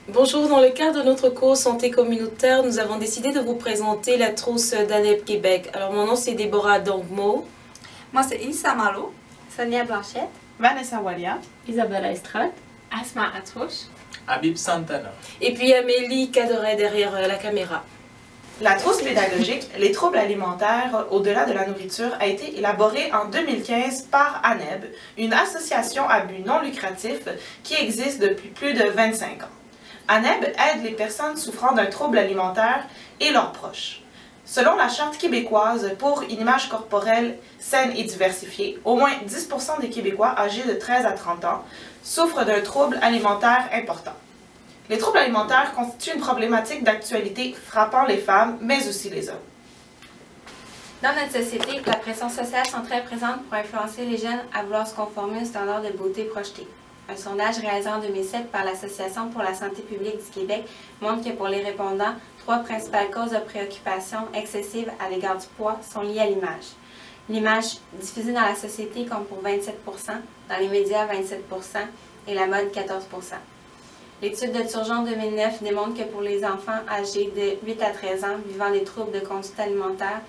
Bonjour, dans le cadre de notre cours santé communautaire, nous avons décidé de vous présenter la trousse d'ANEB Québec. Alors mon nom c'est Déborah Dongmo. Moi c'est Issa Malo, Sonia Blanchette, Vanessa Walia, Isabella Estrade, Asma Atrouche, Habib Santana. Et puis Amélie Caderet derrière la caméra. La trousse pédagogique Les troubles alimentaires au-delà de la nourriture a été élaborée en 2015 par ANEB, une association à but non lucratif qui existe depuis plus de 25 ans. ANEB aide les personnes souffrant d'un trouble alimentaire et leurs proches. Selon la Charte québécoise pour une image corporelle saine et diversifiée, au moins 10% des Québécois âgés de 13 à 30 ans souffrent d'un trouble alimentaire important. Les troubles alimentaires constituent une problématique d'actualité frappant les femmes, mais aussi les hommes. Dans notre société, la pression sociale sont très présentes pour influencer les jeunes à vouloir se conformer aux standards de beauté projetés. Un sondage réalisé en 2007 par l'Association pour la santé publique du Québec montre que pour les répondants, 3 principales causes de préoccupation excessive à l'égard du poids sont liées à l'image. L'image diffusée dans la société compte pour 27 %, dans les médias 27 % et la mode 14 %. L'étude de Turgeon 2009 démontre que pour les enfants âgés de 8 à 13 ans vivant des troubles de conduite alimentaire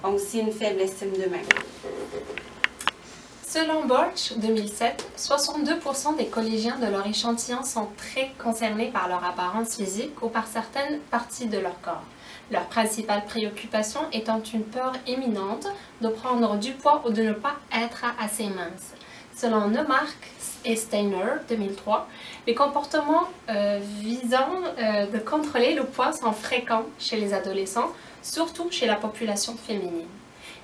ont aussi une faible estime d'eux-mêmes. Selon Borch 2007, 62% des collégiens de leur échantillon sont très concernés par leur apparence physique ou par certaines parties de leur corps. Leur principale préoccupation étant une peur imminente de prendre du poids ou de ne pas être assez mince. Selon Neumark et Steiner 2003, les comportements visant de contrôler le poids sont fréquents chez les adolescents, surtout chez la population féminine.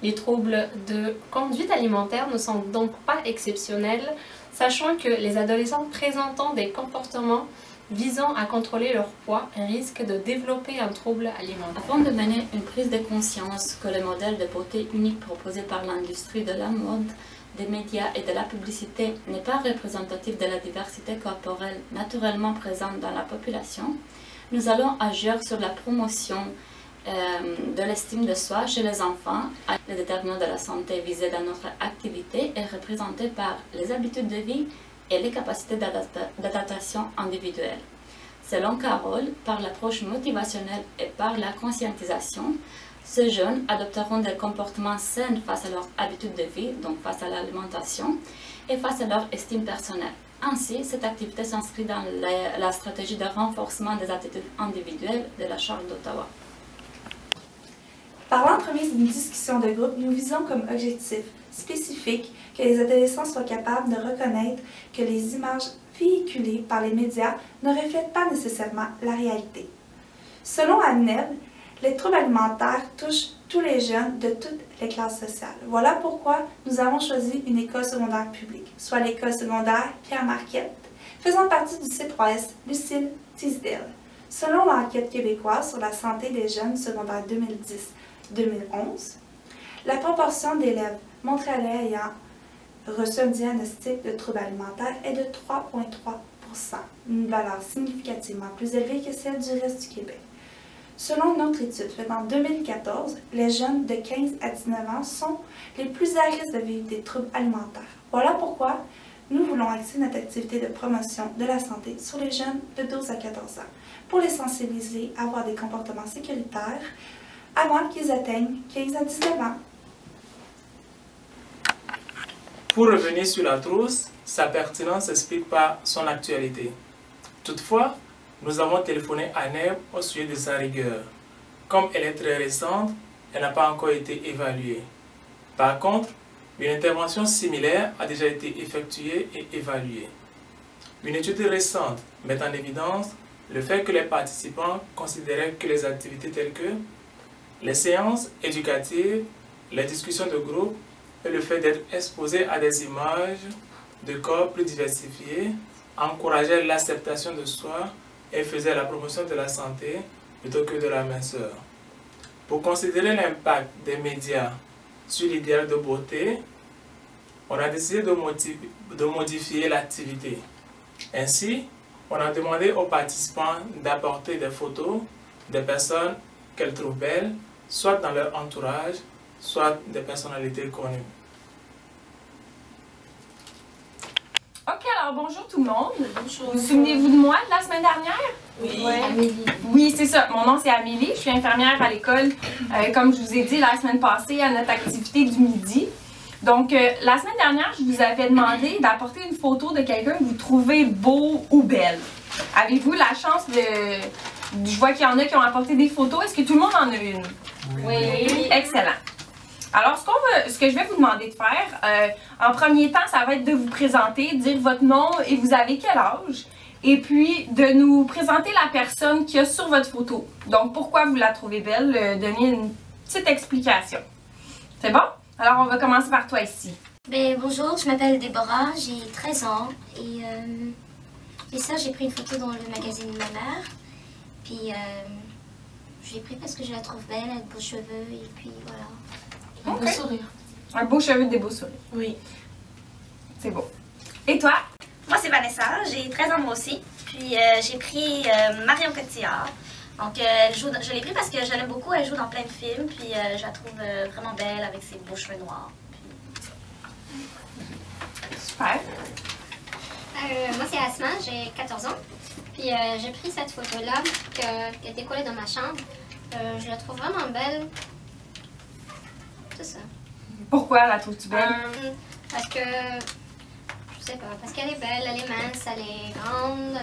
Les troubles de conduite alimentaire ne sont donc pas exceptionnels, sachant que les adolescents présentant des comportements visant à contrôler leur poids risquent de développer un trouble alimentaire. Afin de mener une prise de conscience que le modèle de beauté unique proposé par l'industrie de la mode, des médias et de la publicité n'est pas représentatif de la diversité corporelle naturellement présente dans la population, nous allons agir sur la promotion de l'estime de soi chez les enfants. Le déterminant de la santé visé dans notre activité est représenté par les habitudes de vie et les capacités d'adaptation individuelle. Selon Carole, par l'approche motivationnelle et par la conscientisation, ces jeunes adopteront des comportements sains face à leurs habitudes de vie, donc face à l'alimentation, et face à leur estime personnelle. Ainsi, cette activité s'inscrit dans la stratégie de renforcement des attitudes individuelles de la Charte d'Ottawa. Par l'entremise d'une discussion de groupe, nous visons comme objectif spécifique que les adolescents soient capables de reconnaître que les images véhiculées par les médias ne reflètent pas nécessairement la réalité. Selon ANEB, les troubles alimentaires touchent tous les jeunes de toutes les classes sociales. Voilà pourquoi nous avons choisi une école secondaire publique, soit l'école secondaire Pierre Marquette, faisant partie du C3S Lucille Teasdale. Selon l'enquête québécoise sur la santé des jeunes secondaires 2010-2011, la proportion d'élèves montréalais ayant reçu un diagnostic de trouble alimentaire est de 3,3 %, une valeur significativement plus élevée que celle du reste du Québec. Selon une autre étude faite en 2014, les jeunes de 15 à 19 ans sont les plus à risque de vivre des troubles alimentaires. Voilà pourquoi nous voulons axer notre activité de promotion de la santé sur les jeunes de 12 à 14 ans, pour les sensibiliser à avoir des comportements sécuritaires avant qu'ils atteignent 15 à 19 ans. Pour revenir sur la trousse, sa pertinence s'explique par son actualité. Toutefois, nous avons téléphoné à ANEB au sujet de sa rigueur. Comme elle est très récente, elle n'a pas encore été évaluée. Par contre, une intervention similaire a déjà été effectuée et évaluée. Une étude récente met en évidence le fait que les participants considéraient que les activités telles que les séances éducatives, les discussions de groupe et le fait d'être exposé à des images de corps plus diversifiés encourageaient l'acceptation de soi et faisaient la promotion de la santé plutôt que de la minceur. Pour considérer l'impact des médias sur l'idéal de beauté, on a décidé de modifier l'activité. Ainsi, on a demandé aux participants d'apporter des photos des personnes qu'elles trouvent belles, soit dans leur entourage, soit des personnalités connues. Ok, alors Alors bonjour tout le monde. Bonjour. Vous souvenez-vous de moi de la semaine dernière? Oui. Amélie. Oui, c'est ça. Mon nom c'est Amélie. Je suis infirmière à l'école, comme je vous ai dit la semaine passée, à notre activité du midi. Donc, la semaine dernière, je vous avais demandé d'apporter une photo de quelqu'un que vous trouvez beau ou belle. Avez-vous la chance de... Je vois qu'il y en a qui ont apporté des photos. Est-ce que tout le monde en a une? Oui. Excellent. Alors, ce que je vais vous demander de faire, en premier temps, ça va être de vous présenter, dire votre nom et vous avez quel âge, et puis de nous présenter la personne qui est sur votre photo. Donc, pourquoi vous la trouvez belle, donner une petite explication. C'est bon? Alors, on va commencer par toi ici. Ben, bonjour, je m'appelle Déborah, j'ai 13 ans et ça, j'ai pris une photo dans le magazine de ma mère. Puis, je l'ai pris parce que je la trouve belle, elle a de beaux cheveux et puis voilà. Un beau sourire. Un beau cheveu, des beaux sourires. Oui. C'est beau. Et toi? Moi, c'est Vanessa, j'ai 13 ans moi aussi. Puis, j'ai pris Marion Cotillard. Donc, je l'ai pris parce que je l'aime beaucoup, elle joue dans plein de films. Puis, je la trouve vraiment belle avec ses beaux cheveux noirs. Super. Moi, c'est Asma, j'ai 14 ans. Puis, j'ai pris cette photo-là qui était collée dans ma chambre. Je la trouve vraiment belle. C'est ça. Pourquoi la trouves-tu belle? Parce que, je sais pas, parce qu'elle est belle, elle est mince, elle est grande,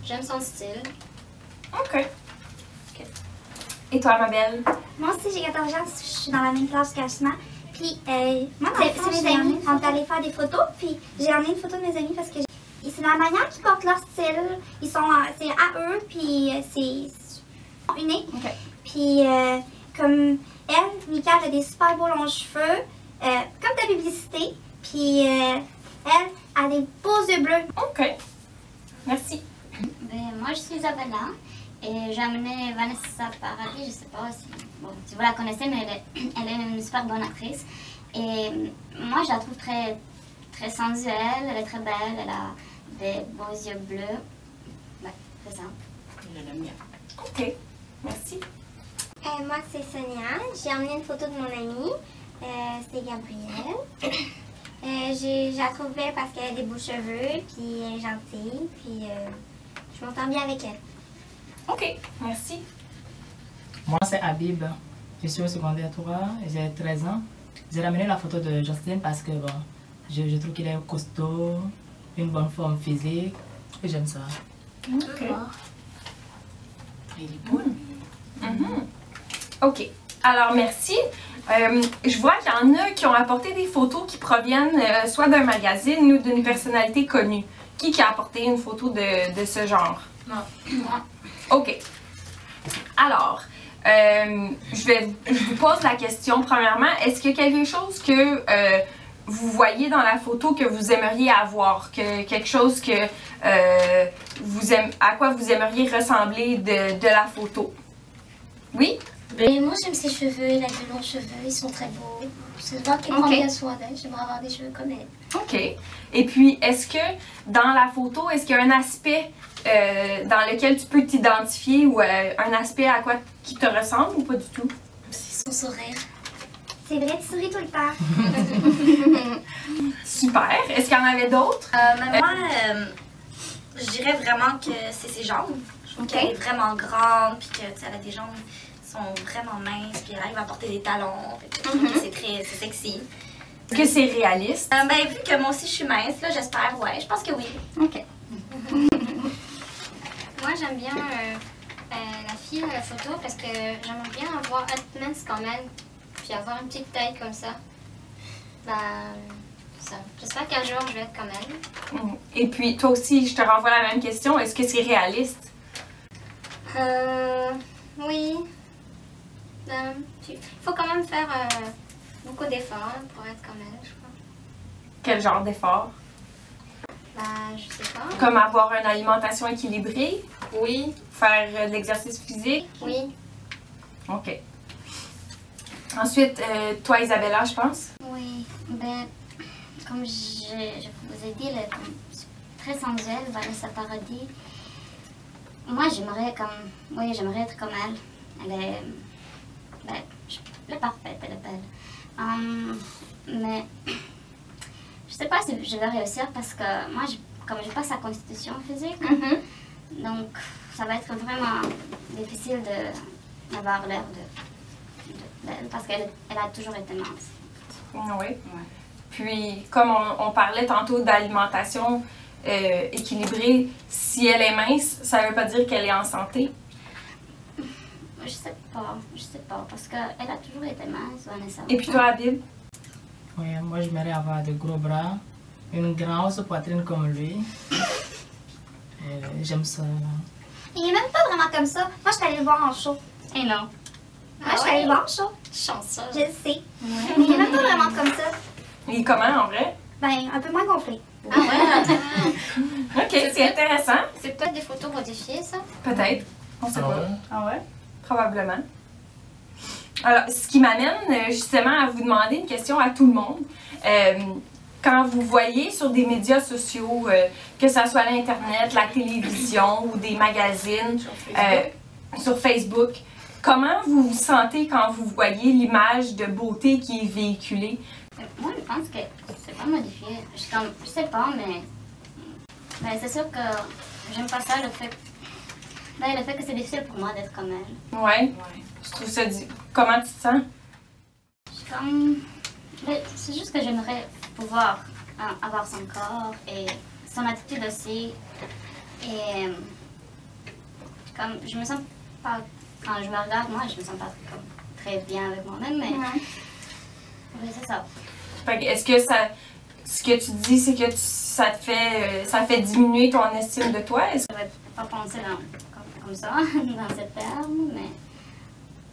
j'aime son style. OK. Et toi, ma belle? Moi aussi, j'ai 14 ans, je suis dans la même classe qu'Asma. Puis, moi, c'est mes amis, on est allés faire des photos, puis j'ai emmené une photo de mes amis parce que c'est la manière qu'ils portent leur style. Ils sont, c'est à eux, puis c'est unique. OK. Puis, comme elle, Mika, elle a des super beaux longs cheveux, comme de la publicité. Puis, elle a des beaux yeux bleus. OK. Merci. Ben, moi, je suis Isabella et j'ai amené Vanessa Paradis. Je sais pas si vous la connaissez, mais elle est une super bonne actrice. Et moi, je la trouve très, très sensuelle, elle est très belle, elle a des beaux yeux bleus. Ouais, c'est ça. Je l'aime bien. OK. Merci. Moi, c'est Sonia. J'ai emmené une photo de mon amie. C'est Gabrielle. Je la trouve belle parce qu'elle a des beaux cheveux, puis elle est gentille, puis je m'entends bien avec elle. OK, merci. Moi, c'est Habib. Je suis au secondaire 3, j'ai 13 ans. J'ai ramené la photo de Justin parce que bon, je trouve qu'il est costaud, une bonne forme physique, et j'aime ça. OK. Il est beau. OK. Alors, merci. Je vois qu'il y en a qui ont apporté des photos qui proviennent soit d'un magazine ou d'une personnalité connue. Qui a apporté une photo de ce genre? Non. OK. Alors, je vous pose la question premièrement. Est-ce qu'il y a quelque chose que vous voyez dans la photo que vous aimeriez avoir? Quelque chose que à quoi vous aimeriez ressembler de la photo? Oui? Et moi, j'aime ses cheveux, elle a de longs cheveux, ils sont très beaux. Je vois qu'elle prend bien soin d'elle, j'aimerais avoir des cheveux comme elle. OK. Et puis, est-ce que dans la photo, est-ce qu'il y a un aspect dans lequel tu peux t'identifier ou un aspect à quoi qui te ressemble ou pas du tout? C'est son sourire. C'est vrai, tu souris tout le temps. Super. Est-ce qu'il y en avait d'autres? Moi, je dirais vraiment que c'est ses jambes. Je trouve qu'elle est vraiment grande, puis qu'elle a des jambes qui sont vraiment minces, puis elle arrive à porter des talons. C'est sexy. Est-ce que c'est réaliste? Ben, vu que moi aussi je suis mince, là, j'espère, ouais, je pense que oui. OK. Moi, j'aime bien la fille à la photo parce que j'aimerais bien avoir être mince comme elle, puis avoir une petite taille comme ça. Ben, ça. J'espère qu'un jour je vais être comme elle. Et puis, toi aussi, je te renvoie la même question. Est-ce que c'est réaliste? Oui. Il faut quand même faire beaucoup d'efforts pour être comme elle, je crois. Quel genre d'effort? Ben, je sais pas. Comme avoir une alimentation équilibrée? Oui. Faire de l'exercice physique? Oui. OK. Ensuite, toi, Isabella, je pense? Oui. Ben, comme je vous ai dit, elle est très sensuelle, Vanessa Paradis. Moi, j'aimerais être comme elle. Elle est parfaite, elle est belle. Mais je sais pas si je vais réussir parce que moi, comme j'ai pas sa constitution physique, donc ça va être vraiment difficile d'avoir l'air d'elle parce qu'elle a toujours été mince. Oui. Puis, comme on parlait tantôt d'alimentation équilibrée, si elle est mince, ça veut pas dire qu'elle est en santé? Je sais pas, parce qu'elle a toujours été mince, Vanessa. Et puis toi, Habib? Oui, moi j'aimerais avoir de gros bras, une grosse poitrine comme lui. J'aime ça. Il est même pas vraiment comme ça. Moi, je suis allée le voir en show. Et non. Moi, je suis allée le voir en show. Chanceux. Je le sais. Mais il est même pas vraiment comme ça. Il est comment en vrai? Ben, un peu moins gonflé. Ah ouais? Ok, c'est intéressant. C'est peut-être des photos modifiées, ça? Peut-être. On sait pas. Ah ouais? Probablement. Alors, ce qui m'amène justement à vous demander une question à tout le monde. Quand vous voyez sur des médias sociaux, que ce soit l'Internet, la télévision ou des magazines, sur Facebook, comment vous vous sentez quand vous voyez l'image de beauté qui est véhiculée? Moi, je pense que c'est pas modifié. Je sais pas, mais c'est sûr que j'aime pas ça, le fait que c'est difficile pour moi d'être comme elle. Ouais. Je trouve ça... Comment tu te sens? C'est juste que j'aimerais pouvoir avoir son corps et son attitude aussi. Et comme je me sens pas... Quand je me regarde, moi, je me sens pas très bien avec moi-même, mais c'est ça. Est-ce que ça... Ce que tu dis, c'est que ça fait diminuer ton estime de toi? Je ne vais pas penser comme ça, dans ces termes, mais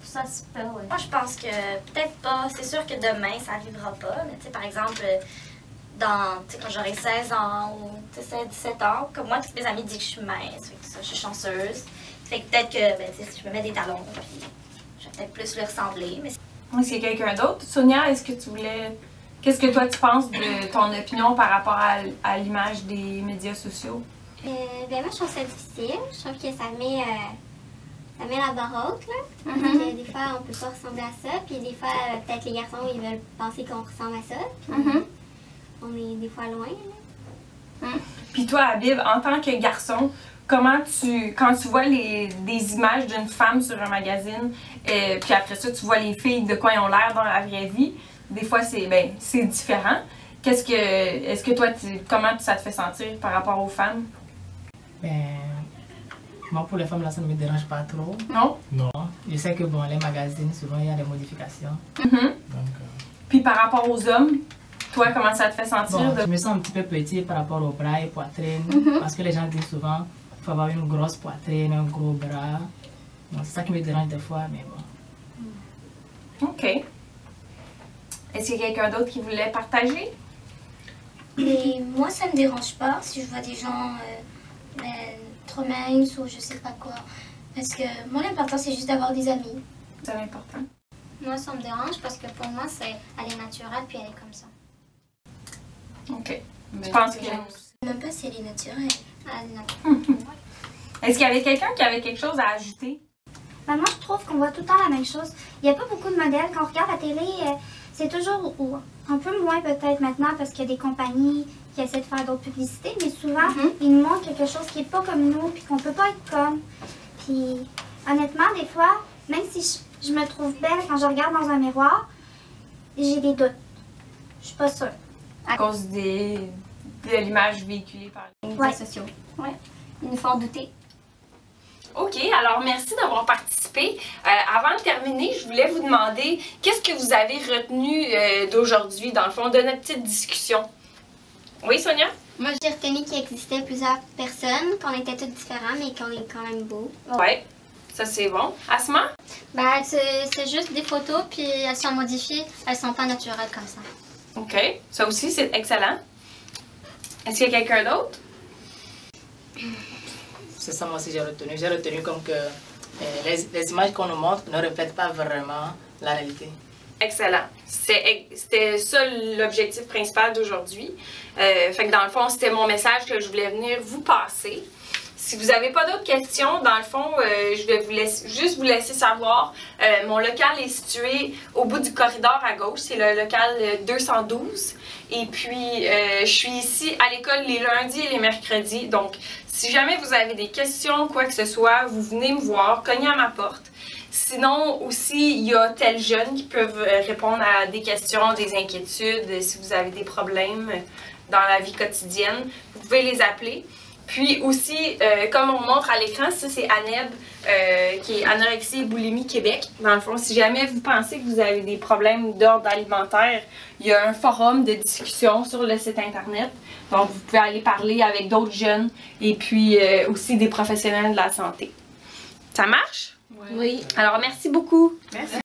ça se peut, oui. Moi, je pense que peut-être pas. C'est sûr que demain, ça n'arrivera pas. Mais tu sais, par exemple, quand j'aurai 16 ans ou 17 ans, comme moi, toutes mes amies disent que je suis mince, je suis chanceuse. Fait que peut-être que si je me mets des talons, puis je vais peut-être plus lui ressembler. Mais est-ce qu'il y a quelqu'un d'autre? Sonia, est-ce que tu voulais... Qu'est-ce que toi tu penses de ton opinion par rapport à l'image des médias sociaux? Moi, je trouve ça difficile. Je trouve que ça met la barre haute, là. Que des fois, on peut pas ressembler à ça. Puis des fois, peut-être les garçons, ils veulent penser qu'on ressemble à ça. Puis on est des fois loin, là. Puis toi, Habib, en tant que garçon, quand tu vois des images d'une femme sur un magazine, puis après ça, tu vois les filles de quoi ils ont l'air dans la vraie vie, des fois, c'est différent. Est-ce que toi, comment ça te fait sentir par rapport aux femmes? Moi, pour les femmes, là, ça ne me dérange pas trop. Non? Non. Je sais que, les magazines, souvent, il y a des modifications. Puis par rapport aux hommes, toi, comment ça te fait sentir? Je me sens un petit peu petit par rapport aux bras et poitrine. Parce que les gens disent souvent qu'il faut avoir une grosse poitrine, un gros bras. Donc, c'est ça qui me dérange des fois, mais bon. OK. Est-ce qu'il y a quelqu'un d'autre qui voulait partager? Mais moi, ça me dérange pas si je vois des gens trop minces ou je sais pas quoi. Parce que moi, l'important, c'est juste d'avoir des amis. C'est important. Moi, ça me dérange parce que pour moi, elle est naturelle puis elle est comme ça. OK. Je pense que... Je sais même pas si elle est naturelle. Ah non. Est-ce qu'il y avait quelqu'un qui avait quelque chose à ajouter? Moi, je trouve qu'on voit tout le temps la même chose. Il n'y a pas beaucoup de modèles. Quand on regarde la télé, c'est toujours un peu moins peut-être maintenant parce qu'il y a des compagnies qui essaient de faire d'autres publicités, mais souvent, ils nous montrent quelque chose qui n'est pas comme nous puis qu'on ne peut pas être comme. Puis, honnêtement, des fois, même si je me trouve belle quand je regarde dans un miroir, j'ai des doutes. Je suis pas sûre. À cause de l'image véhiculée par les médias sociaux. Oui, ils nous font douter. OK, alors merci d'avoir participé. Avant de terminer, je voulais vous demander qu'est-ce que vous avez retenu d'aujourd'hui, dans le fond, de notre petite discussion. Oui, Sonia? Moi, j'ai retenu qu'il existait plusieurs personnes, qu'on était toutes différents, mais qu'on est quand même beaux. Oui, ça c'est bon. Asma? C'est juste des photos, puis elles sont modifiées, elles sont pas naturelles comme ça. OK, ça aussi c'est excellent. Est-ce qu'il y a quelqu'un d'autre? C'est ça, moi aussi, j'ai retenu. J'ai retenu comme que les images qu'on nous montre ne reflètent pas vraiment la réalité. Excellent. C'était ça l'objectif principal d'aujourd'hui. Fait que dans le fond, c'était mon message que je voulais venir vous passer. Si vous n'avez pas d'autres questions, dans le fond, je vais juste vous laisser savoir. Mon local est situé au bout du corridor à gauche. C'est le local 212. Et puis, je suis ici à l'école les lundis et les mercredis. Donc, si jamais vous avez des questions, quoi que ce soit, vous venez me voir, cognez à ma porte. Sinon, aussi, il y a tels jeunes qui peuvent répondre à des questions, des inquiétudes, si vous avez des problèmes dans la vie quotidienne. Vous pouvez les appeler. Puis aussi, comme on montre à l'écran, ça c'est ANEB, qui est Anorexie et Boulimie Québec. Dans le fond, si jamais vous pensez que vous avez des problèmes d'ordre alimentaire, il y a un forum de discussion sur le site internet. Donc, vous pouvez aller parler avec d'autres jeunes et puis aussi des professionnels de la santé. Ça marche? Oui. Alors, merci beaucoup. Merci.